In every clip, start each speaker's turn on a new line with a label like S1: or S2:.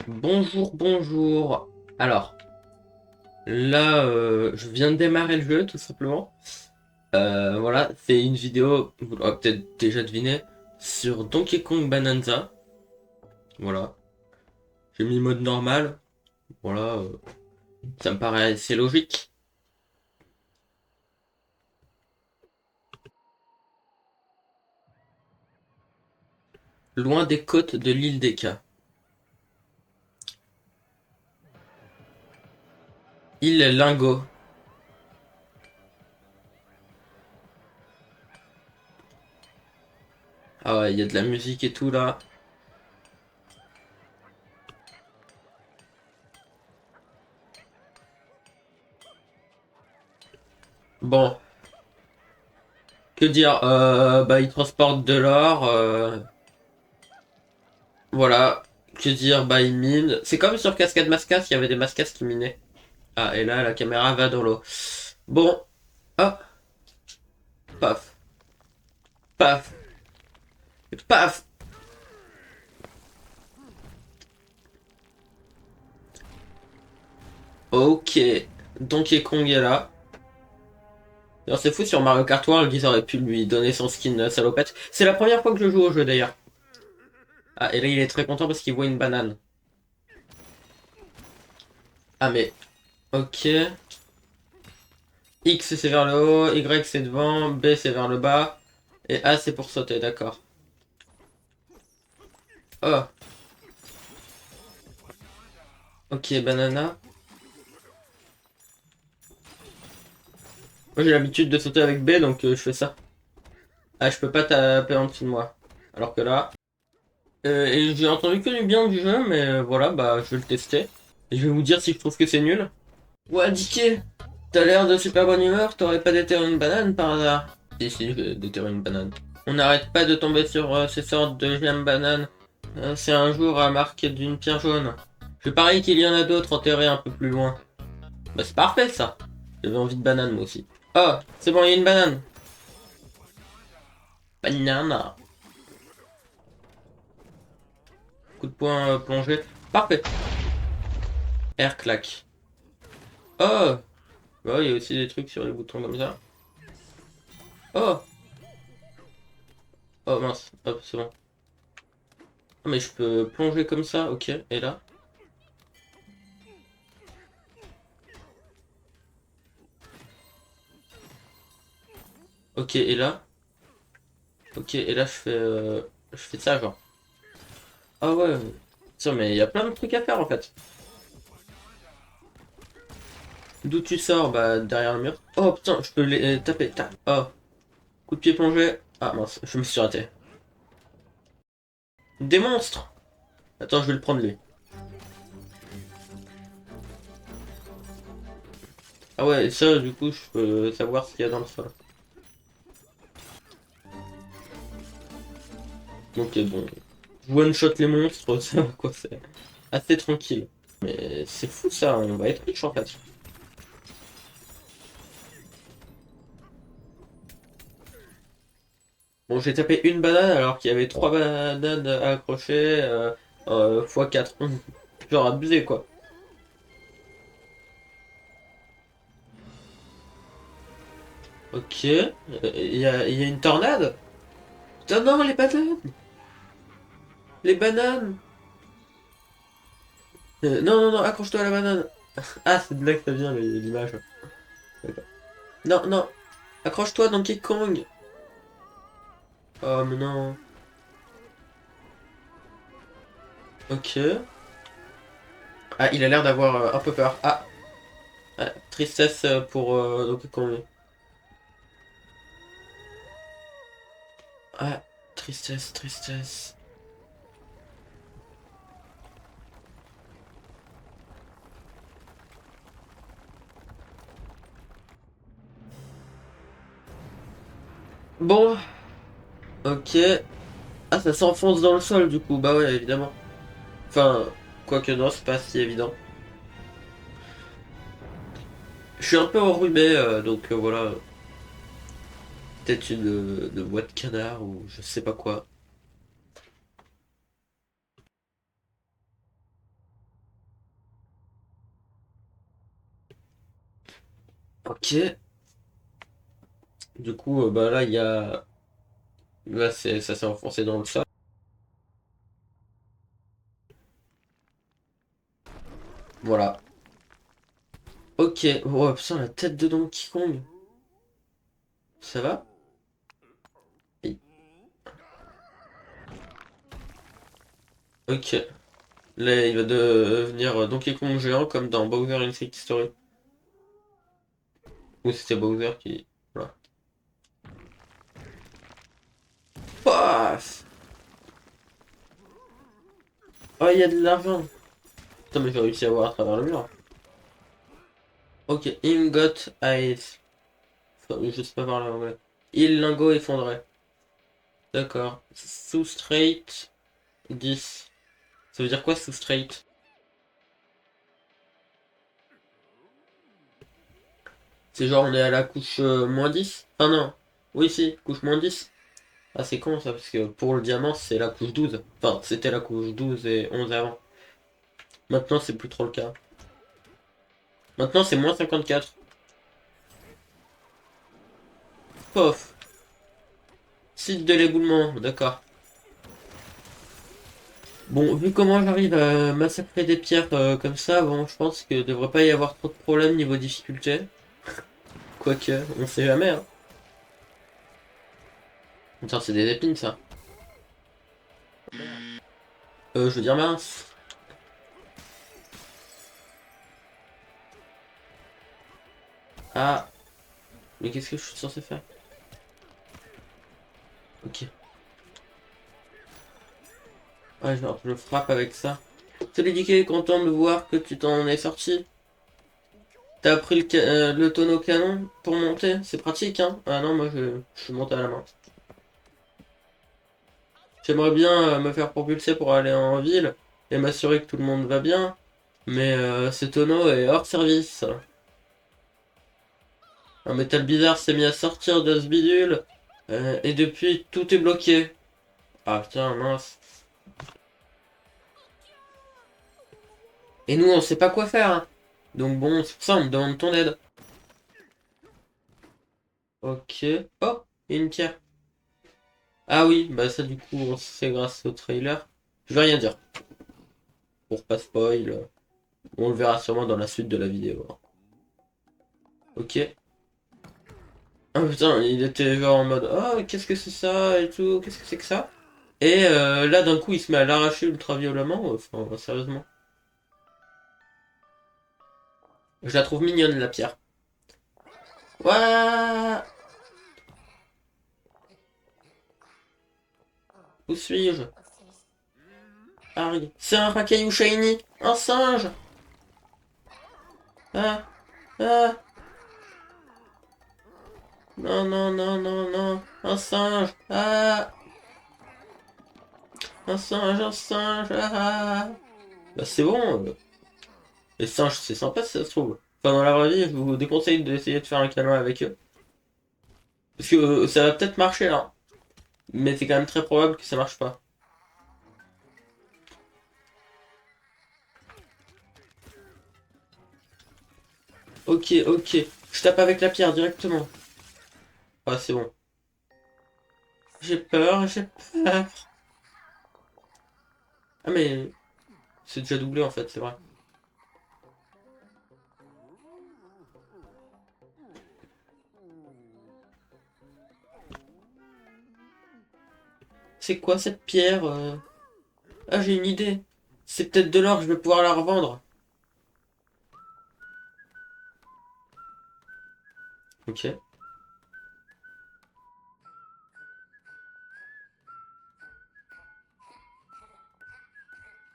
S1: Bonjour, bonjour. Alors, là, je viens de démarrer le jeu, tout simplement. Voilà, c'est une vidéo, vous l'aurez peut-être déjà deviné, sur Donkey Kong Bonanza. Voilà, j'ai mis mode normal. Voilà, ça me paraît assez logique. Loin des côtes de l'île d'Eka. Île Lingot. Ah ouais, il y a de la musique et tout là. Bon, que dire? Bah, ils transportent de l'or. Voilà. Que dire? Bah, ils minent. C'est comme sur Cascade Mascas, il y avait des Mascas qui minaient. Ah, et là, la caméra va dans l'eau. Bon, hop, paf, paf, paf. Ok, Donkey Kong est là. Alors c'est fou sur Mario Kart World, ils auraient pu lui donner son skin salopette. C'est la première fois que je joue au jeu d'ailleurs. Ah, et là il est très content parce qu'il voit une banane. Ah mais, ok. X c'est vers le haut, Y c'est devant, B c'est vers le bas. Et A c'est pour sauter, d'accord. Oh, ok, banana. Moi j'ai l'habitude de sauter avec B donc je fais ça. Ah, je peux pas taper en dessous de moi. Alors que là... et j'ai entendu que du bien du jeu, mais voilà, bah je vais le tester. Et je vais vous dire si je trouve que c'est nul. Ouais, Dicky, t'as l'air de super bonne humeur, t'aurais pas déterré une banane par hasard? Si, si, je vais déterrer une banane. On n'arrête pas de tomber sur ces sortes de gemmes bananes. C'est un jour à marquer d'une pierre jaune. Je parie qu'il y en a d'autres enterrés un peu plus loin. Bah c'est parfait ça. J'avais envie de banane moi aussi. Oh, c'est bon, il y a une banane. Banana. Coup de poing plongé. Parfait. Air claque. Oh, bah il y a aussi des trucs sur les boutons comme ça. Oh, oh mince. Hop, c'est bon. Ah, mais je peux plonger comme ça, ok. Et là? Ok, et là? Ok, et là je fais ça genre. Ah ouais. Tiens, mais il y a plein de trucs à faire en fait. D'où tu sors? Bah derrière le mur. Oh putain, je peux les taper. Oh, coup de pied plongé. Ah mince, je me suis raté. Des monstres! Attends, je vais le prendre lui. Ah ouais, et ça du coup je peux savoir ce qu'il y a dans le sol. Ok, bon. One shot les monstres, ça va quoi, c'est assez tranquille. Mais c'est fou ça, on va être riche en fait. Bon, j'ai tapé une banane alors qu'il y avait trois bananes à accrocher x 4. Genre abusé quoi. Ok, il y a une tornade. Putain non, les bananes. Les bananes. Non, non, non, accroche-toi à la banane. Ah, c'est de là que ça vient l'image. D'accord. Non, non, accroche-toi dans Donkey Kong. Oh mais non. Ok. Ah, il a l'air d'avoir un peu peur. Ah, ah, tristesse pour Donkey Kong. Ah, tristesse, tristesse. Bon, ok. Ah, ça s'enfonce dans le sol du coup. Bah ouais, évidemment. Enfin, quoique non, c'est pas si évident. Je suis un peu enrhumé, donc voilà. Peut-être une de boîte de canard ou je sais pas quoi. Ok. Du coup, bah là, il y a... Là, ça s'est enfoncé dans le sol. Voilà. Ok. Oh putain, la tête de Donkey Kong. Ça va? Oui. Ok. Là, il va devenir Donkey Kong géant comme dans Bowser Inside Story. Ou c'était Bowser qui... Voilà. Paf! Oh, il y a de l'argent. Putain, mais j'ai réussi à voir à travers le mur. Ok, Ingot Eyes. Enfin, je sais pas parler anglais. Il lingot effondré. D'accord. Substrate 10. Ça veut dire quoi substrate? C'est genre on est à la couche -10? Ah non. Oui si, couche -10. Ah c'est con ça, parce que pour le diamant c'est la couche 12. Enfin, c'était la couche 12 et 11 avant. Maintenant c'est plus trop le cas. Maintenant c'est -54. Pof. Site de l'éboulement, d'accord. Bon, vu comment j'arrive à massacrer des pierres comme ça, bon, je pense que devrait pas y avoir trop de problèmes niveau difficulté. Quoique, on sait jamais, hein. Putain, c'est des épines, ça. Je veux dire mince. Ah, mais qu'est-ce que je suis censé faire? Ok. Ouais, genre, je le frappe avec ça. Salut Dicky, content de voir que tu t'en es sorti. T'as pris le tonneau canon pour monter? C'est pratique, hein? Ah non, moi je suis monté à la main. J'aimerais bien me faire propulser pour aller en ville et m'assurer que tout le monde va bien. Mais ce tonneau est hors service. Un métal bizarre s'est mis à sortir de ce bidule. Et depuis, tout est bloqué. Ah putain, mince. Et nous, on sait pas quoi faire, hein. Donc bon, c'est pour ça on me demande ton aide. Ok. Oh, il y a une pierre. Ah oui, bah ça du coup, c'est grâce au trailer. Je vais rien dire. Pour pas spoil. On le verra sûrement dans la suite de la vidéo, hein. Ok. Ah putain, il était genre en mode oh qu'est-ce que c'est ça et tout, qu'est-ce que c'est que ça? Et là d'un coup il se met à l'arracher ultra violemment, enfin sérieusement. Je la trouve mignonne la pierre. Ouah. Où suis-je? Harry. C'est un racaillou shiny! Un singe! Ah! Ah! Non, non, non, non, non! Un singe! Ah! Un singe, un singe! Ah! Bah c'est bon! Les singes c'est sympa si ça se trouve. Enfin dans la vraie vie, je vous déconseille d'essayer de faire un câlin avec eux. Parce que ça va peut-être marcher là. Mais c'est quand même très probable que ça marche pas. Ok, ok. Je tape avec la pierre directement. Ah, c'est bon. J'ai peur, j'ai peur. Ah, mais c'est déjà doublé en fait, c'est vrai. C'est quoi cette pierre Ah, j'ai une idée. C'est peut-être de l'or, je vais pouvoir la revendre. Ok.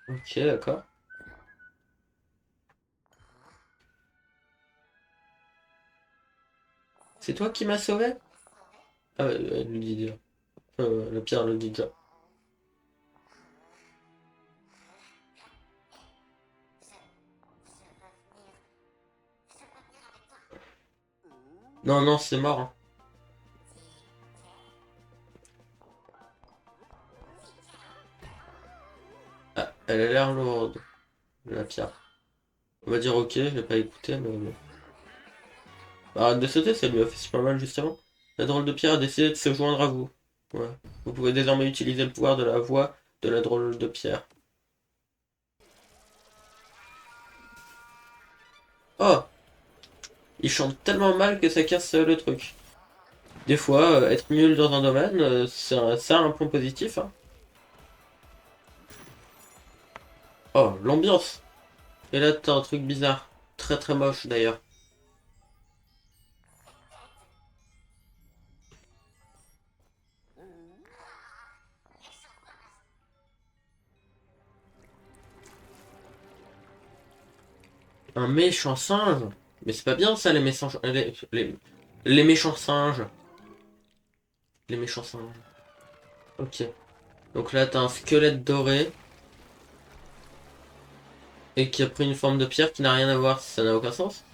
S1: Ok, d'accord. C'est toi qui m'as sauvé? Ah, elle le dit déjà. La pierre le dit déjà. Non, non, c'est mort, hein. Ah, elle a l'air lourde, la pierre. On va dire ok, je vais pas écouter, mais bon. Arrête de sauter, ça lui a fait super mal juste avant. La drôle de pierre a décidé de se joindre à vous. Ouais. Vous pouvez désormais utiliser le pouvoir de la voix de la drôle de pierre. Oh! Il chante tellement mal que ça casse le truc. Des fois, être nul dans un domaine, ça a un point positif, hein. Oh, l'ambiance! Et là, t'as un truc bizarre. Très très moche d'ailleurs. Un méchant singe? Mais c'est pas bien ça, les méchants... les méchants singes. Les méchants singes. Ok. Donc là, t'as un squelette doré. Et qui a pris une forme de pierre qui n'a rien à voir. Ça n'a aucun sens.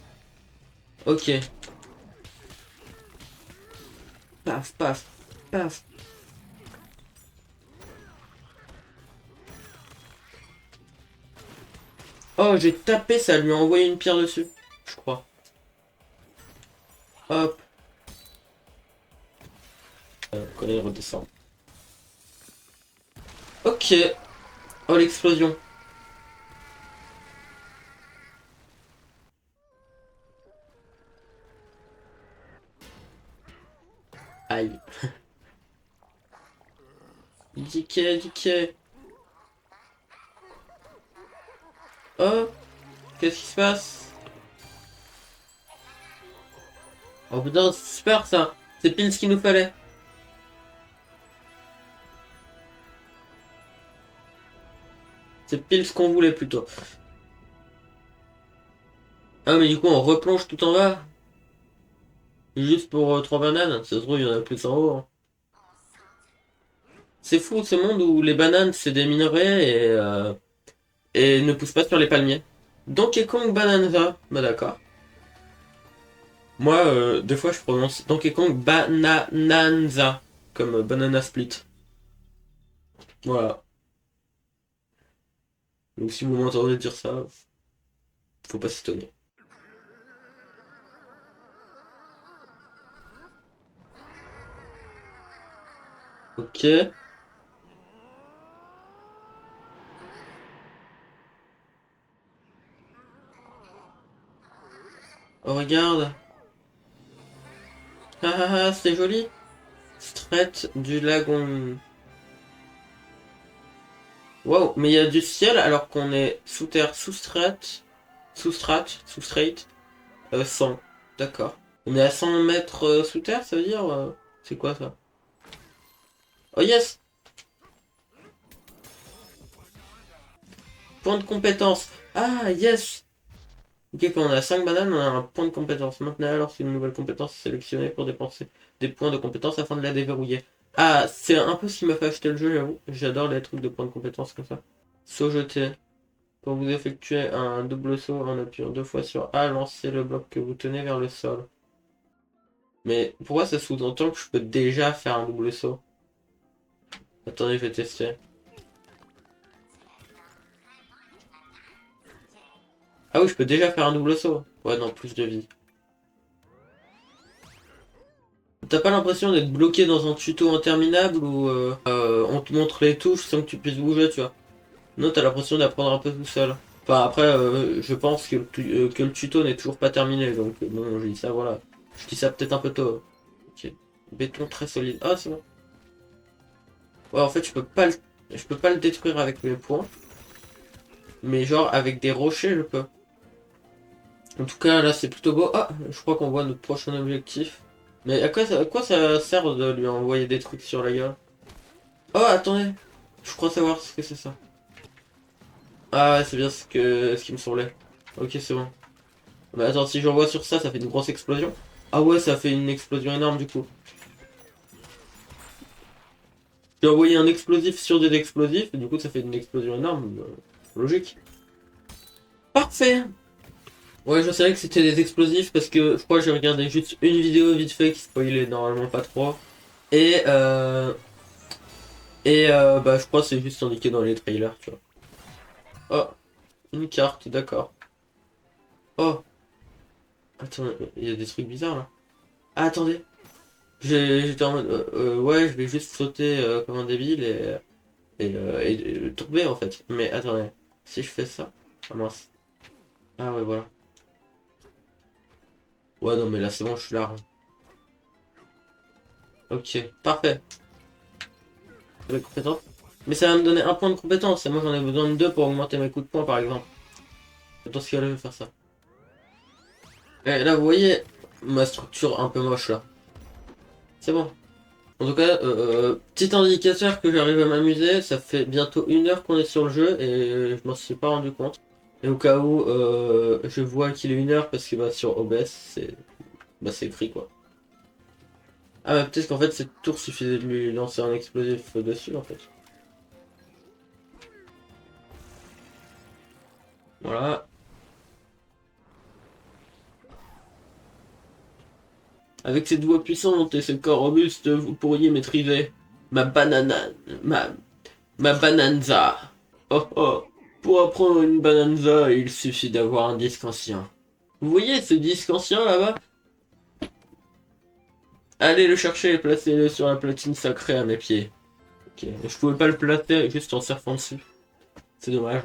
S1: Ok. Paf, paf, paf. Oh, j'ai tapé, ça lui a envoyé une pierre dessus. Je crois. Hop. Quand il redescend. Ok. Oh, l'explosion. Aïe. Diquet, diquet. Oh, qu'est-ce qui se passe? Oh putain, c'est super ça. C'est pile ce qu'il nous fallait. C'est pile ce qu'on voulait plutôt. Ah mais du coup on replonge tout en bas. Juste pour 3 bananes. Ça se trouve il y en a plus en haut, hein. C'est fou ce monde où les bananes c'est des minerais et ne poussent pas sur les palmiers. Donkey Kong Bananza. Bah d'accord. Moi des fois je prononce Donkey Kong Bananza. Comme Banana Split. Voilà. Donc si vous m'entendez dire ça, faut pas s'étonner. Ok. Oh regarde. Ah ah ah, c'est joli. Strait du lagon. Wow, mais il y a du ciel alors qu'on est sous terre, sous straight, 100. D'accord. On est à 100 mètres sous terre, ça veut dire c'est quoi ça? Oh yes! Point de compétence. Ah yes! Ok, quand on a 5 bananes, on a un point de compétence. Maintenant, alors c'est une nouvelle compétence sélectionnée pour dépenser des points de compétence afin de la déverrouiller. Ah, c'est un peu ce qui m'a fait acheter le jeu, j'avoue. J'adore les trucs de points de compétence comme ça. Saut jeté. Pour vous effectuer un double saut en appuyant 2 fois sur A, lancez le bloc que vous tenez vers le sol. Mais pourquoi ça sous-entend que je peux déjà faire un double saut? Attendez, je vais tester. Ah oui, je peux déjà faire un double saut. Ouais, non, plus de vie. T'as pas l'impression d'être bloqué dans un tuto interminable où on te montre les touches sans que tu puisses bouger, tu vois? Non, t'as l'impression d'apprendre un peu tout seul. Enfin, après, je pense que le tuto n'est toujours pas terminé, donc bon, je dis ça, voilà. Je dis ça peut-être un peu tôt. Ok. Béton très solide. Ah, c'est bon. Ouais, en fait, je peux pas le détruire avec mes points. Mais genre, avec des rochers, je peux. En tout cas, là, c'est plutôt beau. Ah, je crois qu'on voit notre prochain objectif. Mais à quoi ça sert de lui envoyer des trucs sur la gueule? Oh, attendez. Je crois savoir ce que c'est ça. Ah, ouais, c'est bien ce qui me semblait. Ok, c'est bon. Bah attends, si j'envoie sur ça, ça fait une grosse explosion. Ah ouais, ça fait une explosion énorme du coup. J'ai envoyé un explosif sur des explosifs, et du coup ça fait une explosion énorme. Logique. Parfait. Ouais, je savais que c'était des explosifs parce que je crois que j'ai regardé juste une vidéo vite fait qui spoilait normalement pas trop. Et bah je crois que c'est juste indiqué dans les trailers, tu vois. Oh, une carte, d'accord. Oh, Attends, il y a des trucs bizarres là. Ah, attendez. J'étais en mode, ouais, je vais juste sauter comme un débile et tomber en fait. Mais attendez, si je fais ça. Ah mince. Ah ouais, voilà. Ouais, non, mais là c'est bon, je suis là. Ok, parfait. La compétence. Mais ça va me donner un point de compétence et moi j'en ai besoin de deux pour augmenter mes coups de poing par exemple. Dans ce cas-là, je vais faire ça. Et là, vous voyez ma structure un peu moche là. C'est bon. En tout cas, petit indicateur que j'arrive à m'amuser, ça fait bientôt 1 heure qu'on est sur le jeu et je m'en suis pas rendu compte. Et au cas où je vois qu'il est 1 heure parce que bah, sur OBS c'est écrit quoi. Ah bah peut-être qu'en fait cette tour suffisait de lui lancer un explosif dessus en fait. Voilà. Avec cette voix puissante et ce corps robuste, vous pourriez maîtriser ma banana, ma, ma bananza. Oh oh. Pour apprendre une bananza, il suffit d'avoir un disque ancien. Vous voyez ce disque ancien là-bas? Allez le chercher et placez-le sur la platine sacrée à mes pieds. Ok, je pouvais pas le placer juste en surfant dessus. C'est dommage.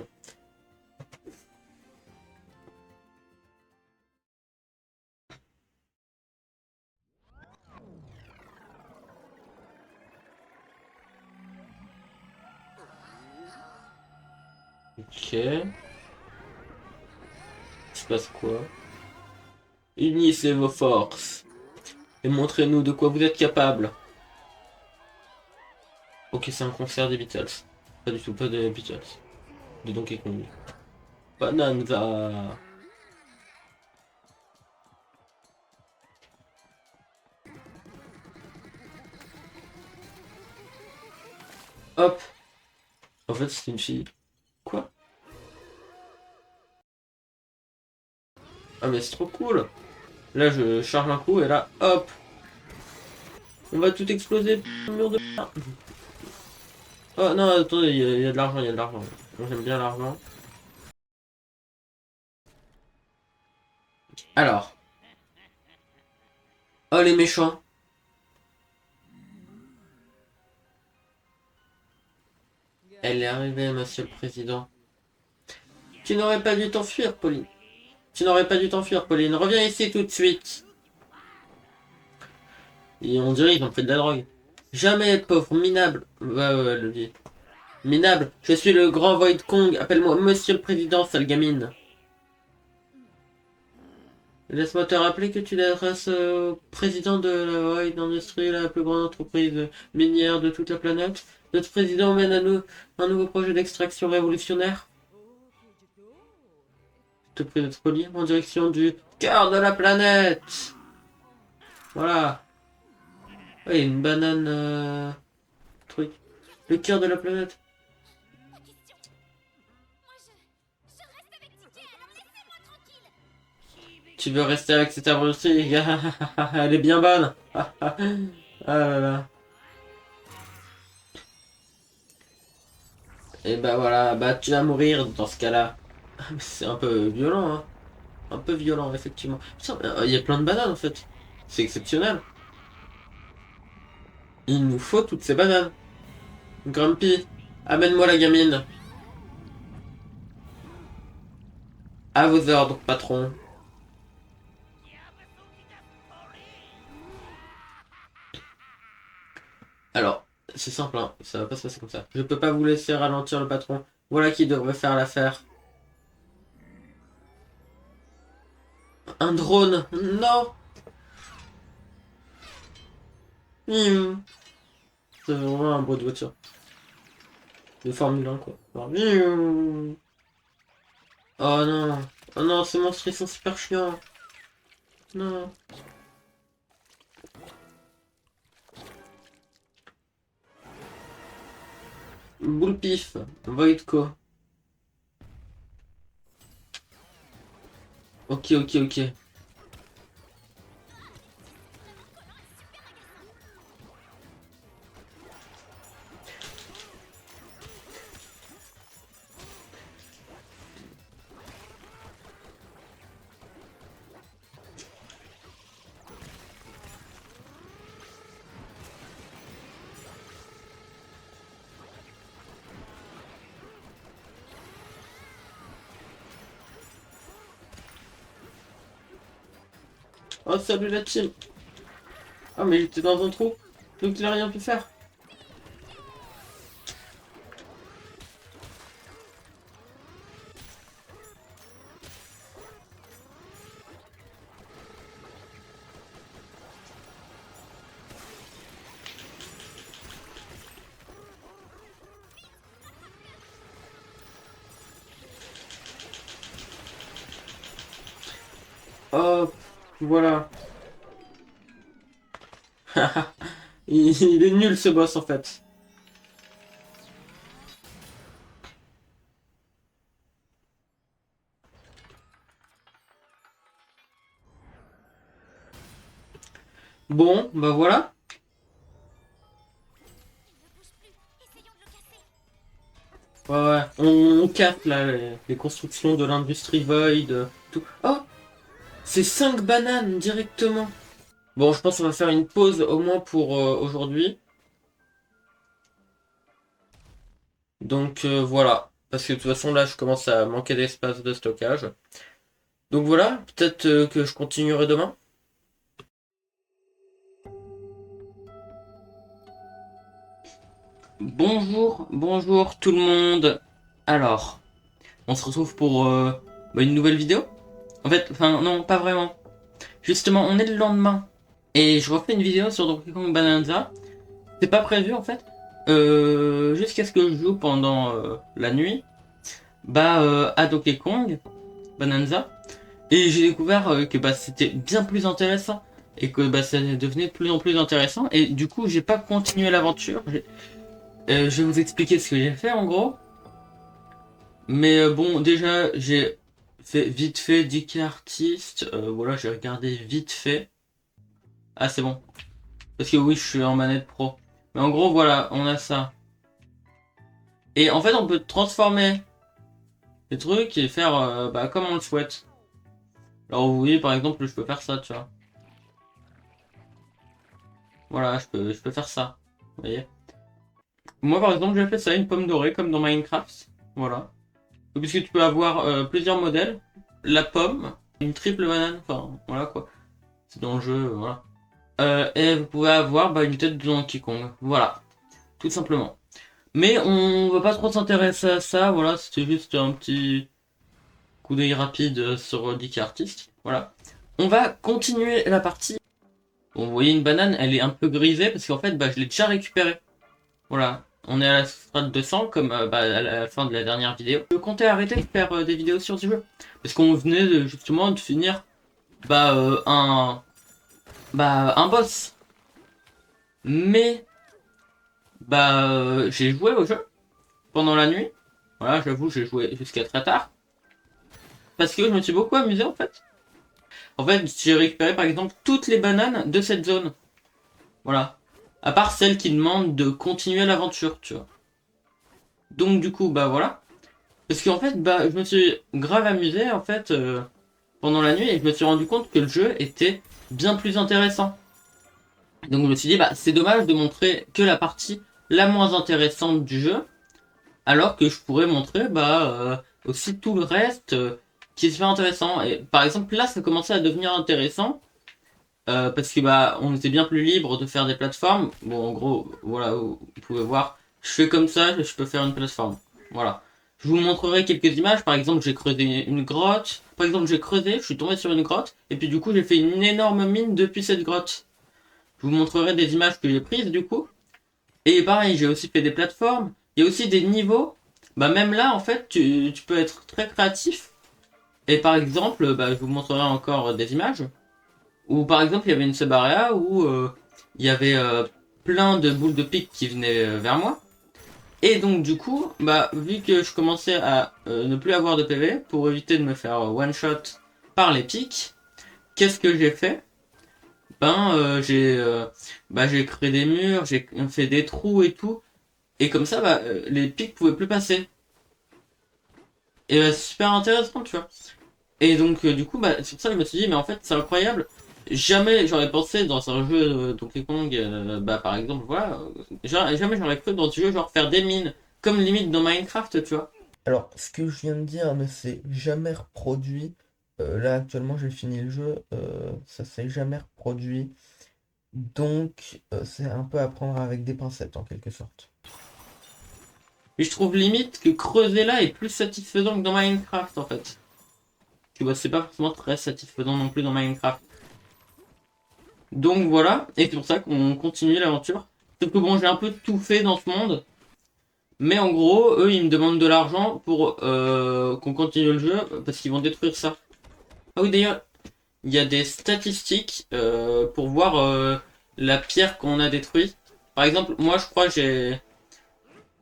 S1: Ok. Il se passe quoi? Unissez vos forces et montrez-nous de quoi vous êtes capable. Ok, c'est un concert des Beatles. Pas du tout, pas des Beatles. De Donkey Kong. Bonanza. Hop. En fait, c'est une fille. Quoi? Ah mais c'est trop cool. Là, je charge un coup et là, hop. On va tout exploser. Mur de merde. Oh non, attendez, il y a de l'argent, il y a de l'argent. Moi, j'aime bien l'argent. Alors. Oh les méchants. Elle est arrivée, monsieur le président. Tu n'aurais pas dû t'enfuir, Pauline. Tu n'aurais pas dû t'enfuir, Pauline. Reviens ici tout de suite. Et on dirait qu'ils ont pris de la drogue. Jamais, pauvre minable. Ouais, ouais, elle le dit. Minable, je suis le grand Void Kong. Appelle-moi monsieur le président, sale gamine. Laisse-moi te rappeler que tu t'adresses au président de la Void Industries, la plus grande entreprise minière de toute la planète. Notre président mène à nous un nouveau projet d'extraction révolutionnaire. Je te prie d'être poli en direction du cœur de la planète. Voilà. Oui, une banane... truc. Le cœur de la planète. Tu veux rester avec cette abrutie? Elle est bien bonne. Ah là là. Et bah voilà, bah tu vas mourir dans ce cas-là. C'est un peu violent, hein. Un peu violent, effectivement. Putain, il y a plein de bananes en fait. C'est exceptionnel. Il nous faut toutes ces bananes. Grumpy, amène-moi la gamine. À vos ordres, patron. Alors, c'est simple, hein. Ça va pas se passer comme ça. Je peux pas vous laisser ralentir le patron. Voilà qui devrait faire l'affaire. Un drone. Non. Miou. C'est vraiment un bruit de voiture. De Formule 1, quoi. Alors, miou. Oh non. Oh non, ces monstres, ils sont super chiants. Non. Boule pif. Voidco. Ok, ok, ok. Oh, salut la team. Ah, mais j'étais dans un trou, donc il a rien pu faire. Hop, voilà. Il est nul ce boss en fait. Bon, bah voilà. Ouais, ouais. On capte là les constructions de l'industrie Void, tout. Oh, c'est 5 bananes directement. Bon, je pense qu'on va faire une pause au moins pour aujourd'hui. Donc voilà. Parce que de toute façon là, je commence à manquer d'espace de stockage. Donc voilà, peut-être que je continuerai demain. Bonjour, bonjour tout le monde. Alors, on se retrouve pour une nouvelle vidéo. En fait, enfin non, pas vraiment. Justement, on est le lendemain. Et je refais une vidéo sur Donkey Kong Bonanza. C'est pas prévu en fait. Jusqu'à ce que je joue pendant la nuit. À Donkey Kong Bonanza. Et j'ai découvert que c'était bien plus intéressant. Et que ça devenait de plus en plus intéressant. Et du coup, j'ai pas continué l'aventure. Je vais vous expliquer ce que j'ai fait en gros. Mais bon, déjà, j'ai fait vite fait Dick Artist. Voilà, j'ai regardé vite fait. Ah, c'est bon. Parce que oui, je suis en manette pro. Mais en gros, voilà, on a ça. Et en fait, on peut transformer les trucs et faire comme on le souhaite. Alors, vous voyez, par exemple, je peux faire ça, tu vois. Voilà, je peux faire ça. Vous voyez. Moi, par exemple, j'ai fait ça, une pomme dorée, comme dans Minecraft. Voilà. Puisque tu peux avoir plusieurs modèles. La pomme, une triple banane, enfin, voilà quoi. C'est dans le jeu, voilà. Et vous pouvez avoir une tête de Donkey Kong. Voilà, tout simplement. Mais on va pas trop s'intéresser à ça, voilà, c'était juste un petit coup d'œil rapide sur Dick Artist. Voilà. On va continuer la partie. Bon, vous voyez une banane, elle est un peu grisée parce qu'en fait, je l'ai déjà récupérée. Voilà. On est à la strate 200 comme à la fin de la dernière vidéo. Je comptais arrêter de faire des vidéos sur ce jeu. Parce qu'on venait justement de finir un boss. Mais j'ai joué au jeu pendant la nuit. Voilà, j'avoue, j'ai joué jusqu'à très tard. Parce que je me suis beaucoup amusé en fait. En fait, j'ai récupéré par exemple toutes les bananes de cette zone. Voilà. À part celles qui demandent de continuer l'aventure, tu vois. Donc du coup, voilà. Parce qu'en fait, je me suis grave amusé en fait pendant la nuit et je me suis rendu compte que le jeu était bien plus intéressant. Donc je me suis dit, c'est dommage de montrer que la partie la moins intéressante du jeu, alors que je pourrais montrer aussi tout le reste qui est super intéressant. Et par exemple là, ça commençait à devenir intéressant parce que on était bien plus libre de faire des plateformes. Bon, en gros, voilà, vous pouvez voir, je fais comme ça, je peux faire une plateforme. Voilà. Je vous montrerai quelques images. Par exemple, j'ai creusé une grotte. Par exemple, j'ai creusé, je suis tombé sur une grotte, et puis du coup, j'ai fait une énorme mine depuis cette grotte. Je vous montrerai des images que j'ai prises du coup. Et pareil, j'ai aussi fait des plateformes. Il y a aussi des niveaux. Même là, en fait, tu peux être très créatif. Et par exemple, je vous montrerai encore des images. Où par exemple, il y avait une sub-area où il y avait plein de boules de pique qui venaient vers moi. Et donc du coup, vu que je commençais à ne plus avoir de PV, pour éviter de me faire one-shot par les pics, qu'est-ce que j'ai fait? J'ai créé des murs, j'ai fait des trous et tout. Et comme ça, les pics pouvaient plus passer. Et c'est super intéressant, tu vois. Et donc, du coup, c'est pour ça que je me suis dit, mais en fait, c'est incroyable. Jamais j'aurais pensé dans un jeu Donkey Kong, par exemple, voilà. Jamais j'aurais cru dans ce jeu, genre faire des mines. Comme limite dans Minecraft, tu vois.
S2: Alors, ce que je viens de dire ne s'est jamais reproduit Là actuellement j'ai fini le jeu, ça s'est jamais reproduit. Donc c'est un peu à prendre avec des pincettes en quelque sorte.
S1: Et je trouve limite que creuser là est plus satisfaisant que dans Minecraft en fait. Tu vois, c'est pas forcément très satisfaisant non plus dans Minecraft. Donc voilà, et c'est pour ça qu'on continue l'aventure. Sauf que bon, j'ai un peu tout fait dans ce monde. Mais en gros, eux, ils me demandent de l'argent pour qu'on continue le jeu, parce qu'ils vont détruire ça. Ah oui, d'ailleurs, il y a des statistiques pour voir la pierre qu'on a détruite. Par exemple, moi, je crois que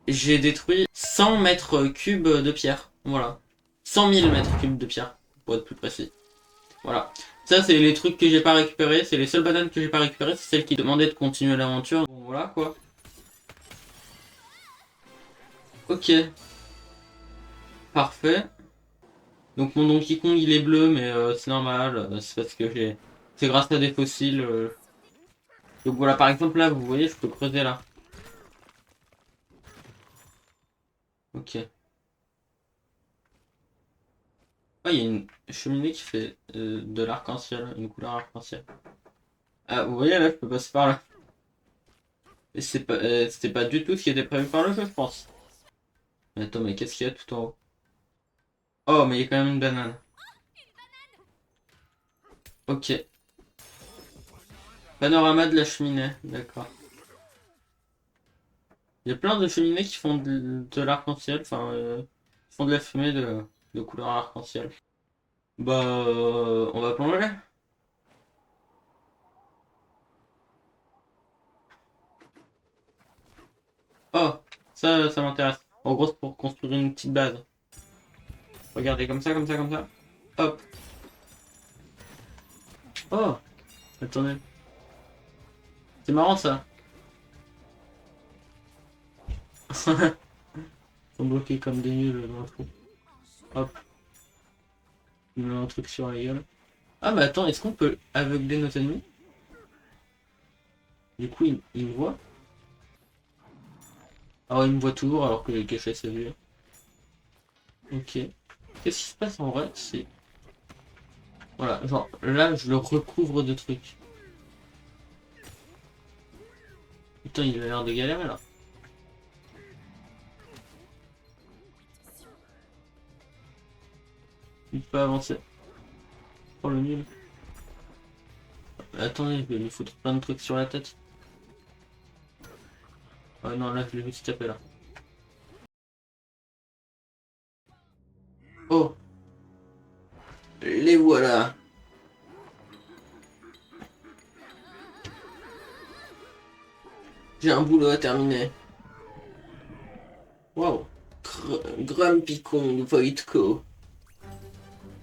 S1: j'ai détruit 100 mètres cubes de pierre. Voilà. 100 000 mètres cubes de pierre, pour être plus précis. Voilà. Ça, c'est les trucs que j'ai pas récupérés. C'est les seules bananes que j'ai pas récupérées. C'est celles qui demandaient de continuer l'aventure. Bon, voilà, quoi. Ok. Parfait. Donc mon Donkey Kong il est bleu mais c'est normal, c'est parce que j'ai. C'est grâce à des fossiles. Donc voilà, par exemple là, vous voyez, je peux creuser là. Ok. Ah, il y a une cheminée qui fait de l'arc-en-ciel, une couleur arc-en-ciel. Ah, vous voyez là, je peux passer par là. Et c'était pas du tout ce qui était prévu par le jeu, je pense. Mais attends, mais qu'est-ce qu'il y a tout en haut? Oh, mais il y a quand même une banane. Ok. Panorama de la cheminée, d'accord. Il y a plein de cheminées qui font de l'arc-en-ciel, enfin, qui font de la fumée de couleur arc-en-ciel. Bah, on va plonger. Oh, ça m'intéresse. En gros, c'est pour construire une petite base. Regardez, comme ça, comme ça, comme ça. Hop. Oh, attendez. C'est marrant ça. Ils sont bloqués comme des nuls dans le trou. Hop, il met un truc sur la gueule. Ah, mais attends, est-ce qu'on peut aveugler nos ennemis? Du coup, il me voit. Ah, ouais, il me voit toujours alors que j'ai caché sa vue. Ok. Qu'est-ce qui se passe en vrai? C'est. Voilà, genre là, je le recouvre de trucs. Putain, il a l'air de galérer là. Il peut avancer. Oh le nul. Attendez, je vais lui foutre plein de trucs sur la tête. Oh non, là, je l'ai vu se taper là. Oh, les voilà. J'ai un boulot à terminer. Waouh. Grumpy Kong Voidco.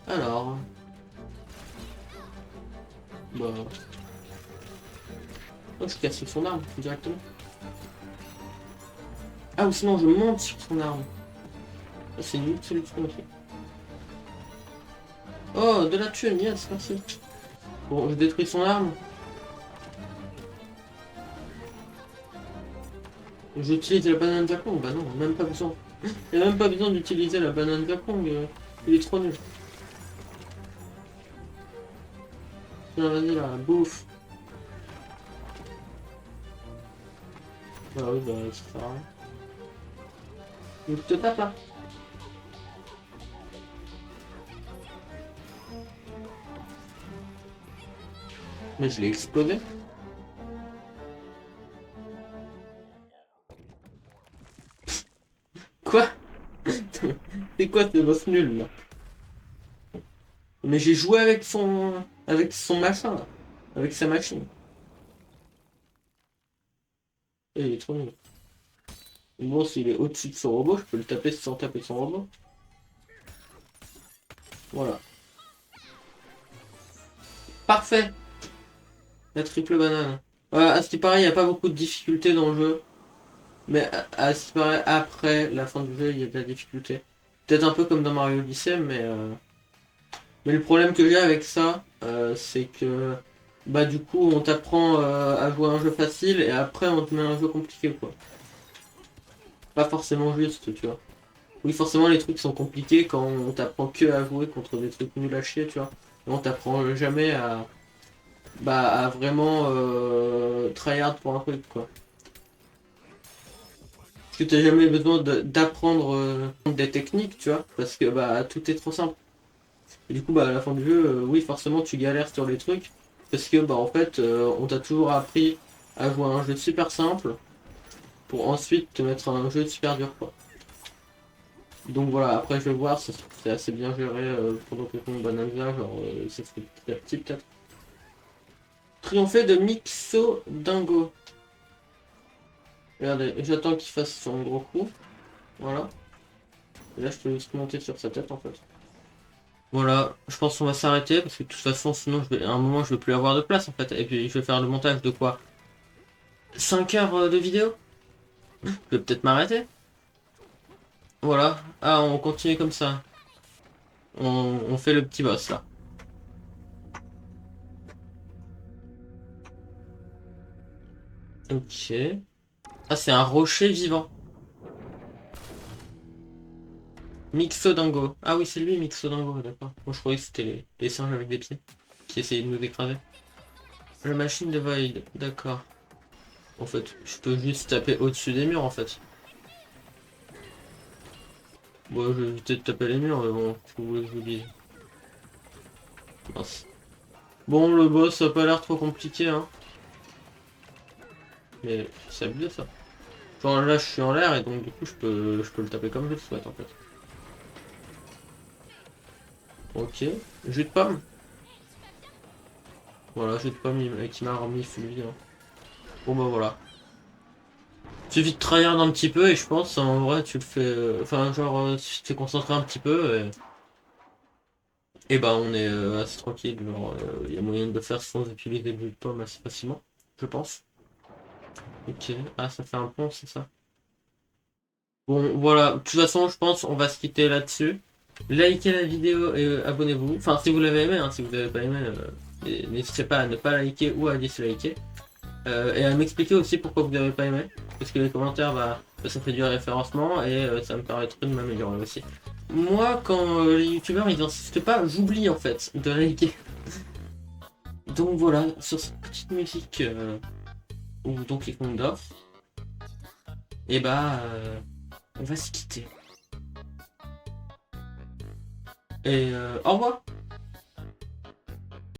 S1: Alors, bah. Oh, je casse son arme directement. Ah, ou sinon je monte sur son arme. Ah, c'est une autre solution aussi. Oh, de la thune, yes, merci. Bon, je détruis son arme. J'utilise la banane Zakong. Bah non, même pas besoin. Il a même pas besoin d'utiliser la banane Zakong. Il est trop nul. Tiens, vas-y là, bouffe. Bah oui, bah ça sert à rien. Donc je te tape là. Mais je l'ai explosé. Quoi? C'est quoi ce boss nul là? Mais j'ai joué avec son machin là. Avec sa machine. Et il est trop nul. Bon, s'il est au-dessus de son robot, je peux le taper sans taper son robot. Voilà. Parfait. La triple banane. À ce qui paraît, il n'y a pas beaucoup de difficultés dans le jeu. Mais à ce qui paraît, après la fin du jeu, il y a de la difficulté. Peut-être un peu comme dans Mario Odyssey, mais le problème que j'ai avec ça, c'est que bah du coup on t'apprend à jouer à un jeu facile et après on te met un jeu compliqué quoi. Pas forcément juste, tu vois. Oui, forcément, les trucs sont compliqués quand on t'apprend que à jouer contre des trucs nuls à chier, tu vois. Et on t'apprend jamais à vraiment tryhard pour un truc, quoi. Parce que t'as jamais besoin d'apprendre des techniques, tu vois, parce que bah tout est trop simple. Et du coup, bah à la fin du jeu, oui, forcément, tu galères sur les trucs, parce que bah en fait, on t'a toujours appris à jouer à un jeu super simple pour ensuite te mettre à un jeu super dur, quoi. Donc voilà, après je vais voir, c'est assez bien géré pendant que ton Bonanza, genre ça se fait petit à petit peut-être. Triompher de Mixo Dingo. Regardez, j'attends qu'il fasse son gros coup. Voilà. Et là je peux juste monter sur sa tête en fait. Voilà, je pense qu'on va s'arrêter parce que de toute façon sinon à un moment je vais plus avoir de place en fait. Et puis je vais faire le montage de quoi? 5 heures de vidéo? Je vais peut-être m'arrêter. Voilà. Ah, on continue comme ça. On fait le petit boss là. Ok. Ah, c'est un rocher vivant. Mixodingo. Ah oui, c'est lui Mixodingo, d'accord. Moi je croyais que c'était les singes avec des pieds qui essayaient de nous écraser. La machine de Void, d'accord. En fait, je peux juste taper au-dessus des murs en fait. Bon, je vais éviter de taper les murs, mais bon, faut que je vous dise. Mince. Bon, le boss a pas l'air trop compliqué, hein. Mais c'est abusé ça. Genre là, je suis en l'air et donc du coup, je peux le taper comme je le souhaite en fait. Ok. Jus de pomme. Voilà, jus de pomme qui m'a remis fluide. Hein. Bon bah voilà. Suffit de tryhard un petit peu et je pense en vrai tu le fais. Enfin genre si tu te concentres un petit peu et bah on est assez tranquille. Genre il y a moyen de le faire sans utiliser le jus de pomme assez facilement, je pense. Ok. Ah ça fait un pont, c'est ça. Bon voilà, de toute façon je pense on va se quitter là-dessus. Likez la vidéo et abonnez-vous. Enfin si vous l'avez aimé, hein, si vous n'avez pas aimé, n'hésitez pas à ne pas liker ou à disliker. Et à m'expliquer aussi pourquoi vous n'avez pas aimé. Parce que les commentaires, ça fait du référencement et ça me permettrait de m'améliorer aussi. Moi, quand les youtubeurs ils insistent pas, j'oublie en fait de liker. Donc voilà, sur cette petite musique ou donc les comptes d'offres, et on va se quitter. Et au revoir!